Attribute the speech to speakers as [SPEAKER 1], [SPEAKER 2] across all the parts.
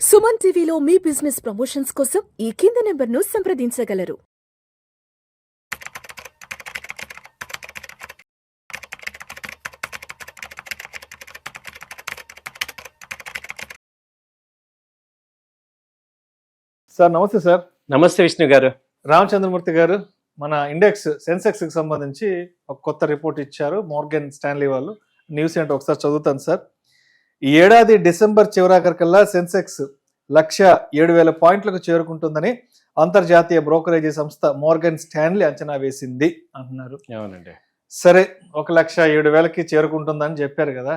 [SPEAKER 1] సుమన్ టీవీలో మీ business promotions కోసం ఈ కింది నెంబర్ను సంప్రదించగలరు.
[SPEAKER 2] సార్ నమస్తే సార్.
[SPEAKER 3] నమస్తే విష్ణు గారు.
[SPEAKER 2] రామచంద్రమూర్తి గారు, మన ఇండెక్స్ సెన్సెక్స్ కి సంబంధించి ఒక కొత్త రిపోర్ట్ ఇచ్చారు మోర్గన్ స్టాన్లీ వాళ్ళు. న్యూస్ ఏంటో ఒకసారి చదువుతాను సార్. ఈ ఏడాది డిసెంబర్ చివరాఖరికల్లా సెన్సెక్స్ 1,07,000 పాయింట్లకు చేరుకుంటుందని అంతర్జాతీయ బ్రోకరేజీ సంస్థ మోర్గన్ స్టాన్లీ అంచనా వేసింది అంటున్నారు.
[SPEAKER 3] అవునండి.
[SPEAKER 2] సరే, 1,07,000కి చేరుకుంటుందని చెప్పారు కదా.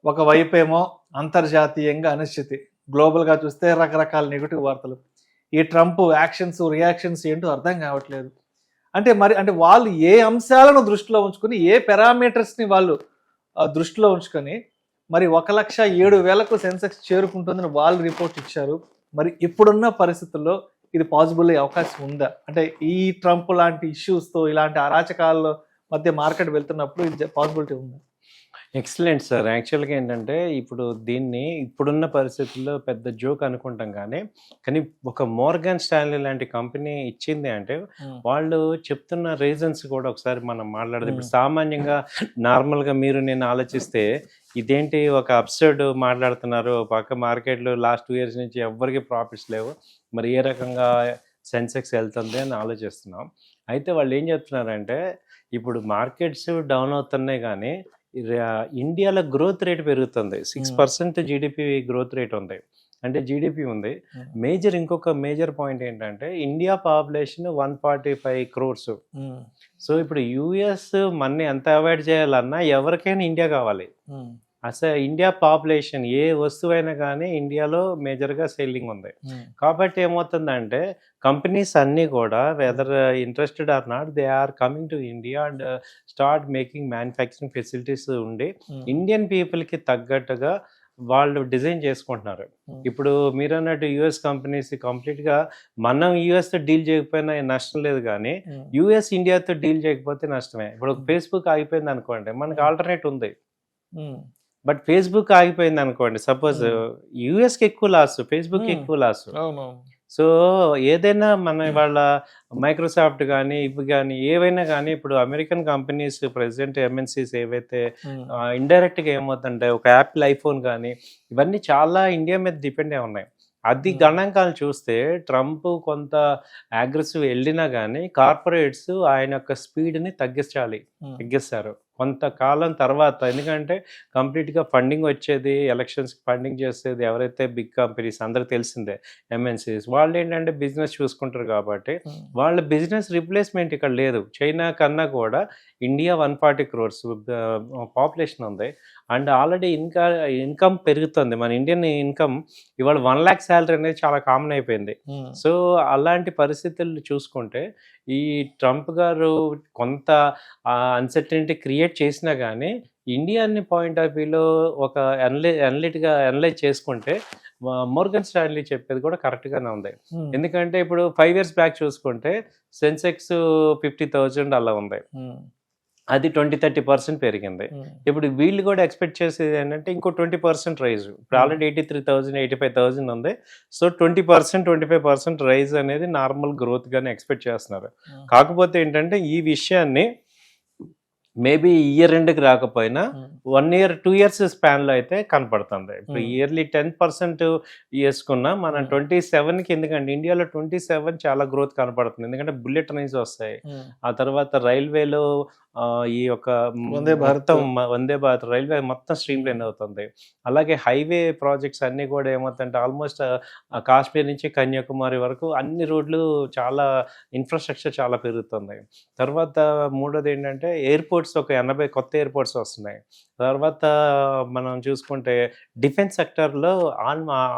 [SPEAKER 2] ఒకవైపు ఏమో అంతర్జాతీయంగా అనిశ్చితి, గ్లోబల్ గా చూస్తే రకరకాల నెగిటివ్ వార్తలు, ఈ ట్రంప్ యాక్షన్స్ రియాక్షన్స్ ఏంటో అర్థం కావట్లేదు. అంటే వాళ్ళు ఏ అంశాలను దృష్టిలో ఉంచుకొని, ఏ పారామీటర్స్ ని వాళ్ళు దృష్టిలో ఉంచుకొని మరి 1,07,000కు సెన్సెక్స్ చేరుకుంటుందని వాళ్ళు రిపోర్ట్ ఇచ్చారు. మరి ఇప్పుడున్న పరిస్థితుల్లో ఇది పాసిబుల్ అయ్యే అవకాశం ఉందా? అంటే ఈ ట్రంప్ లాంటి ఇష్యూస్తో, ఇలాంటి అరాచకాల మధ్య మార్కెట్ వెళ్తున్నప్పుడు ఇది పాసిబిలిటీ ఉందా?
[SPEAKER 3] Excellent sir. యాక్చువల్గా ఏంటంటే ఇప్పుడు దీన్ని ఇప్పుడున్న పరిస్థితుల్లో పెద్ద జోక్ అనుకుంటాం, కానీ ఒక మోర్గన్ స్టాన్లీ లాంటి కంపెనీ ఇచ్చింది అంటే వాళ్ళు చెప్తున్న రీజన్స్ కూడా ఒకసారి మనం మాట్లాడదు. ఇప్పుడు సామాన్యంగా నార్మల్గా మీరు నేను ఆలోచిస్తే ఇదేంటి ఒక అబ్సర్డ్ మాట్లాడుతున్నారు, పక్క మార్కెట్లో లాస్ట్ 2 years నుంచి ఎవరికి ప్రాఫిట్స్ లేవు, మరి ఏ రకంగా సెన్సెక్స్ వెళ్తుంది అని ఆలోచిస్తున్నాం. అయితే వాళ్ళు ఏం చెప్తున్నారంటే ఇప్పుడు మార్కెట్స్ డౌన్ అవుతున్నాయి కానీ ఇండియాలో గ్రోత్ రేట్ పెరుగుతుంది. 6% జీడిపి గ్రోత్ రేట్ ఉంది, అంటే జీడిపి ఉంది. ఇంకొక మేజర్ పాయింట్ ఏంటంటే ఇండియా పాపులేషన్ 145 crores. సో ఇప్పుడు యుఎస్ మన్ని ఎంత అవాయిడ్ చేయాలన్నా ఎవరికైనా ఇండియా కావాలి. అసలు ఇండియా పాపులేషన్ ఏ వస్తువైనా కానీ ఇండియాలో మేజర్గా సెల్లింగ్ ఉంది. కాబట్టి ఏమవుతుందంటే కంపెనీస్ అన్నీ కూడా whether interested or not, they are coming to India and start making manufacturing facilities ఉండి ఇండియన్ పీపుల్కి తగ్గట్టుగా వాళ్ళు డిజైన్ చేసుకుంటున్నారు. ఇప్పుడు మీరు అన్నట్టు యుఎస్ కంపెనీస్ కంప్లీట్గా మనం యుఎస్తో డీల్ చేయకపోయినా నష్టం లేదు, కానీ యుఎస్ ఇండియాతో డీల్ చేయకపోతే నష్టమే. ఇప్పుడు ఫేస్బుక్ ఆగిపోయింది అనుకోండి, మనకి ఆల్టర్నేట్ ఉంది. బట్ ఫేస్బుక్ ఆగిపోయింది అనుకోండి, సపోజ్ యుఎస్కి ఎక్కువ లాస్, ఫేస్బుక్ ఎక్కువ లాస్. సో ఏదైనా మన వాళ్ళ మైక్రోసాఫ్ట్ కానీ ఇవి కానీ ఏవైనా కానీ ఇప్పుడు అమెరికన్ కంపెనీస్ ప్రెసిడెంట్ ఎంఎన్సీస్ ఏవైతే ఇండైరెక్ట్గా ఏమవుతుంటే ఒక యాపిల్, ఐఫోన్ కానీ ఇవన్నీ చాలా ఇండియా మీద డిపెండ్ అయి ఉన్నాయి. అది గణాంకాలు చూస్తే ట్రంప్ కొంత అగ్రెసివ్ వెళ్ళినా కానీ కార్పొరేట్స్ ఆయన యొక్క స్పీడ్ని తగ్గిస్తారు కొంతకాలం తర్వాత. ఎందుకంటే కంప్లీట్గా ఫండింగ్ వచ్చేది, ఎలక్షన్స్కి ఫండింగ్ చేసేది ఎవరైతే బిగ్ కంపెనీస్ అందరికి తెలిసిందే ఎంఎన్సీస్, వాళ్ళు ఏంటంటే బిజినెస్ చూసుకుంటారు. కాబట్టి వాళ్ళ బిజినెస్ రిప్లేస్మెంట్ ఇక్కడ లేదు. చైనా కన్నా కూడా ఇండియా 140 crores పాపులేషన్ ఉంది, అండ్ ఆల్రెడీ ఇన్కమ్ పెరుగుతుంది. మన ఇండియన్ ఇన్కమ్ ఇవాళ 1 lakh శాలరీ అనేది చాలా కామన్ అయిపోయింది. సో అలాంటి పరిస్థితులు చూసుకుంటే ఈ ట్రంప్ గారు కొంత అన్సర్టనిటీ క్రియేట్ చేసినా కానీ ఇండియాని పాయింట్ ఆఫ్ వ్యూలో ఒక అనలైజ్ చేసుకుంటే మోర్గన్ స్టాన్లీ చెప్పేది కూడా కరెక్ట్గానే ఉంది. ఎందుకంటే ఇప్పుడు 5 years బ్యాక్ చూసుకుంటే సెన్సెక్స్ 50,000 అలా ఉంది, అది 20-30% పెరిగింది. ఇప్పుడు వీళ్ళు కూడా ఎక్స్పెక్ట్ చేసేది ఏంటంటే ఇంకో 20% రైజ్. ఇప్పుడు ఆల్రెడీ 83,000 85,000 ఉంది. సో 20%-25% రైజ్ అనేది నార్మల్ గ్రోత్ గానే ఎక్స్పెక్ట్ చేస్తున్నారు. కాకపోతే ఏంటంటే ఈ విషయాన్ని మేబీ ఇయర్ ఎండ్కి రాకపోయినా 1 year 2 years స్పాన్లో అయితే కనపడుతుంది. ఇప్పుడు ఇయర్లీ 10% వేసుకున్నా మనం 27కి, ఎందుకంటే ఇండియాలో 27 చాలా గ్రోత్ కనపడుతుంది. ఎందుకంటే బుల్లెట్ ట్రైన్స్ వస్తాయి, ఆ తర్వాత రైల్వేలో ఈ యొక్క వందే భారత్ రైల్వే మొత్తం స్ట్రీమ్ లైన్ అవుతుంది. అలాగే హైవే ప్రాజెక్ట్స్ అన్నీ కూడా ఏమవుతుందంటే ఆల్మోస్ట్ కాశ్మీర్ నుంచి కన్యాకుమారి వరకు అన్ని రోడ్లు చాలా ఇన్ఫ్రాస్ట్రక్చర్ చాలా పెరుగుతుంది. తర్వాత మూడోది ఏంటంటే ఎయిర్పోర్ట్స్, ఒక 80 కొత్త ఎయిర్పోర్ట్స్ వస్తున్నాయి. తర్వాత మనం చూసుకుంటే డిఫెన్స్ సెక్టర్లో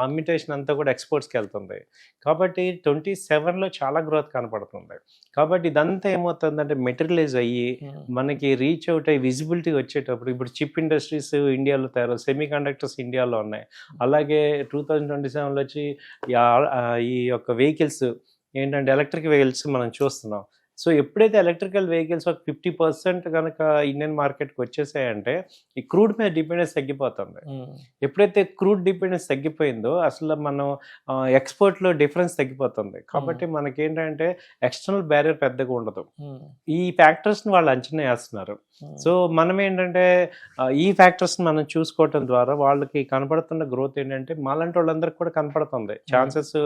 [SPEAKER 3] అమ్యుటేషన్ అంతా కూడా ఎక్స్పోర్ట్స్కి వెళ్తుంది. కాబట్టి 27లో చాలా గ్రోత్ కనపడుతుంది. కాబట్టి ఇదంతా ఏమవుతుందంటే మెటీరియలైజ్ అయ్యి మనకి రీచ్ అవుట్ అయ్యి విజిబిలిటీ వచ్చేటప్పుడు ఇప్పుడు చిప్ ఇండస్ట్రీస్ ఇండియాలో తయారు, సెమీ కండక్టర్స్ ఇండియాలో ఉన్నాయి. అలాగే 2027లో వచ్చి ఈ యొక్క వెహికల్స్ ఏంటంటే ఎలక్ట్రిక్ వెహికల్స్ మనం చూస్తున్నాం. సో ఎప్పుడైతే ఎలక్ట్రికల్ వెహికల్స్ ఒక 50% కనుక ఇండియన్ మార్కెట్కి వచ్చేసాయంటే ఈ క్రూడ్ మీద డిపెండెన్స్ తగ్గిపోతుంది. ఎప్పుడైతే క్రూడ్ డిపెండెన్స్ తగ్గిపోయిందో అసలు మనం ఎక్స్పోర్ట్లో డిఫరెన్స్ తగ్గిపోతుంది. కాబట్టి మనకేంటంటే ఎక్స్టర్నల్ బ్యారియర్ పెద్దగా ఉండదు. ఈ ఫ్యాక్టర్స్ని వాళ్ళు అంచనా వేస్తున్నారు. సో మనం ఏంటంటే ఈ ఫ్యాక్టర్స్ని మనం చూసుకోవటం ద్వారా వాళ్ళకి కనపడుతున్న గ్రోత్ ఏంటంటే మాలాంటి వాళ్ళందరికీ కూడా కనపడుతుంది. ఛాన్సెస్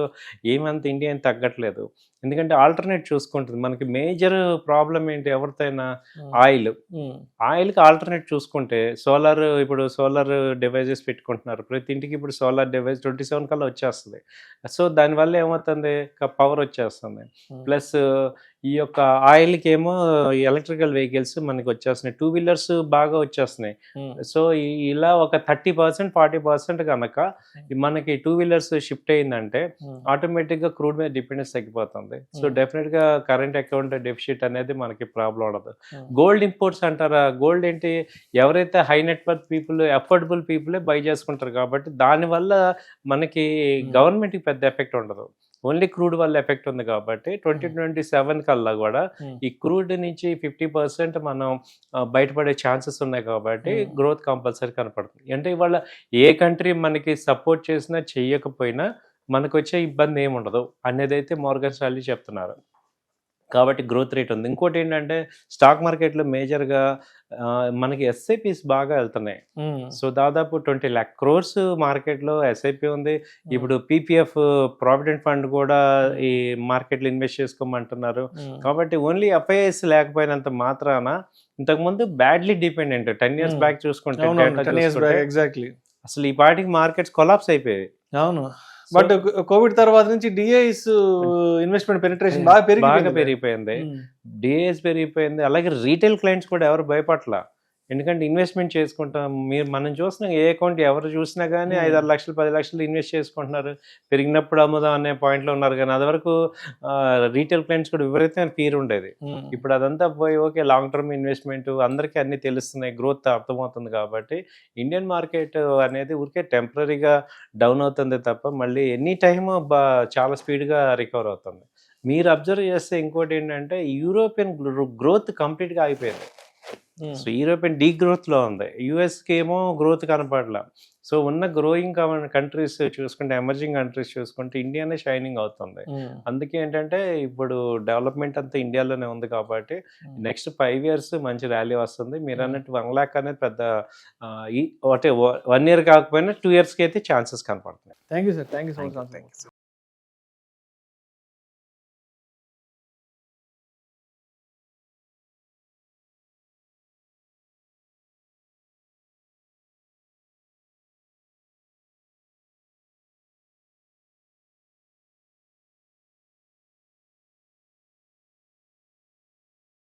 [SPEAKER 3] ఏమంత ఇండియా ఏం తగ్గట్లేదు. ఎందుకంటే ఆల్టర్నేట్ చూసుకుంటుంది. మనకి మేజర్ ప్రాబ్లం ఏంటి ఎవరితోనైనా ఆయిల్కి ఆల్టర్నేట్ చూసుకుంటే ఇప్పుడు సోలార్ డివైజెస్ పెట్టుకుంటున్నారు. ప్రతి ఇంటికి ఇప్పుడు సోలార్ డివైస్ 27 కల్లా వచ్చేస్తుంది. సో దానివల్ల ఏమవుతుంది, పవర్ వచ్చేస్తుంది. ప్లస్ ఈ యొక్క ఆయిల్కి ఏమో ఎలక్ట్రికల్ వెహికల్స్ మనకి వచ్చేస్తున్నాయి, 2 వీలర్స్ బాగా వచ్చేస్తున్నాయి. సో ఇలా ఒక 30% 40% కనుక మనకి 2 వీలర్స్ షిఫ్ట్ అయిందంటే ఆటోమేటిక్గా క్రూడ్ మీద డిపెండెన్స్ తగ్గిపోతుంది. సో డెఫినెట్గా కరెంట్ అకౌంట్ డెఫిసిట్ అనేది మనకి ప్రాబ్లం ఉండదు. గోల్డ్ ఇంపోర్ట్స్ అంటారా, గోల్డ్ ఏంటి, ఎవరైతే హై నెట్వర్క్ పీపుల్ అఫోర్డబుల్ పీపులే బై చేసుకుంటారు. కాబట్టి దానివల్ల మనకి గవర్నమెంట్కి పెద్ద ఎఫెక్ట్ ఉండదు. ఓన్లీ క్రూడ్ వల్ల ఎఫెక్ట్ ఉంది. కాబట్టి 2027 కల్లా కూడా ఈ క్రూడ్ నుంచి 50% మనం బయటపడే ఛాన్సెస్ ఉన్నాయి. కాబట్టి గ్రోత్ కంపల్సరీ కనపడుతుంది. అంటే ఇవాళ ఏ కంట్రీ మనకి సపోర్ట్ చేసినా చెయ్యకపోయినా మనకు వచ్చే ఇబ్బంది ఏముండదు అనేది అయితే మోర్గన్ స్టాన్లీ చెప్తున్నారు. కాబట్టి గ్రోత్ రేట్ ఉంది. ఇంకోటి ఏంటంటే స్టాక్ మార్కెట్లో మేజర్గా మనకి ఎస్ఐపిస్ బాగా వెళ్తున్నాయి. సో దాదాపు 20 lakh crores మార్కెట్లో ఎస్ఐపి ఉంది. ఇప్పుడు పీపీఎఫ్ ప్రావిడెంట్ ఫండ్ కూడా ఈ మార్కెట్లో ఇన్వెస్ట్ చేసుకోమంటున్నారు. కాబట్టి ఓన్లీ ఎఫ్ఐఎస్ లేకపోయినంత మాత్రాన ఇంతకుముందు బ్యాడ్లీ డిపెండెంట్ 10 years బ్యాక్ చూసుకుంటే
[SPEAKER 2] ఎగ్జాక్ట్లీ
[SPEAKER 3] అసలు ఈ పార్టీకి మార్కెట్స్ కొలాప్స్ అయిపోయాయి.
[SPEAKER 2] అవును. బట్ కోవిడ్ తర్వాత నుంచి డిఐస్ ఇన్వెస్ట్మెంట్ పెనిట్రేషన్ బాగా
[SPEAKER 3] పెరిగిపోయింది. డిఐస్ పెరిగిపోయింది. అలాగే రీటైల్ క్లయింట్స్ కూడా ఎవరు భయపడలా. ఎందుకంటే ఇన్వెస్ట్మెంట్ చేసుకుంటాం. మనం చూసిన ఏ అకౌంట్ ఎవరు చూసినా కానీ 5-6 లక్షలు 10 లక్షలు ఇన్వెస్ట్ చేసుకుంటున్నారు. పెరిగినప్పుడు అమ్ముదాం అనే పాయింట్లో ఉన్నారు. కానీ అది వరకు రీటైల్ క్లయింట్స్ కూడా విపరీతమైన ఫీర్ ఉండేది. ఇప్పుడు అదంతా పోయి ఓకే లాంగ్ టర్మ్ ఇన్వెస్ట్మెంట్ అందరికీ అన్నీ తెలుస్తున్నాయి, గ్రోత్ అర్థమవుతుంది. కాబట్టి ఇండియన్ మార్కెట్ అనేది ఊరికే టెంపరీగా డౌన్ అవుతుంది తప్ప మళ్ళీ ఎనీ టైమ్ చాలా స్పీడ్గా రికవర్ అవుతుంది. మీరు అబ్జర్వ్ చేస్తే ఇంకోటి ఏంటంటే యూరోపియన్ గ్రోత్ కంప్లీట్గా ఆగిపోయింది. సో యూరోపియన్ డీ గ్రోత్లో ఉంది. యుఎస్కి ఏమో గ్రోత్ కనపడలా. సో ఉన్న గ్రోయింగ్ కంట్రీస్ చూసుకుంటే, ఎమర్జింగ్ కంట్రీస్ చూసుకుంటే ఇండియానే షైనింగ్ అవుతుంది. అందుకే ఏంటంటే ఇప్పుడు డెవలప్మెంట్ అంతా ఇండియాలోనే ఉంది. కాబట్టి నెక్స్ట్ 5 years మంచి ర్యాలీ వస్తుంది. మీరు అన్నట్టు 1 lakh అనేది పెద్ద అంటే 1 year కాకపోయినా 2 yearsకి అయితే ఛాన్సెస్ కనపడుతున్నాయి.
[SPEAKER 2] Thank you sir. Thank you so much.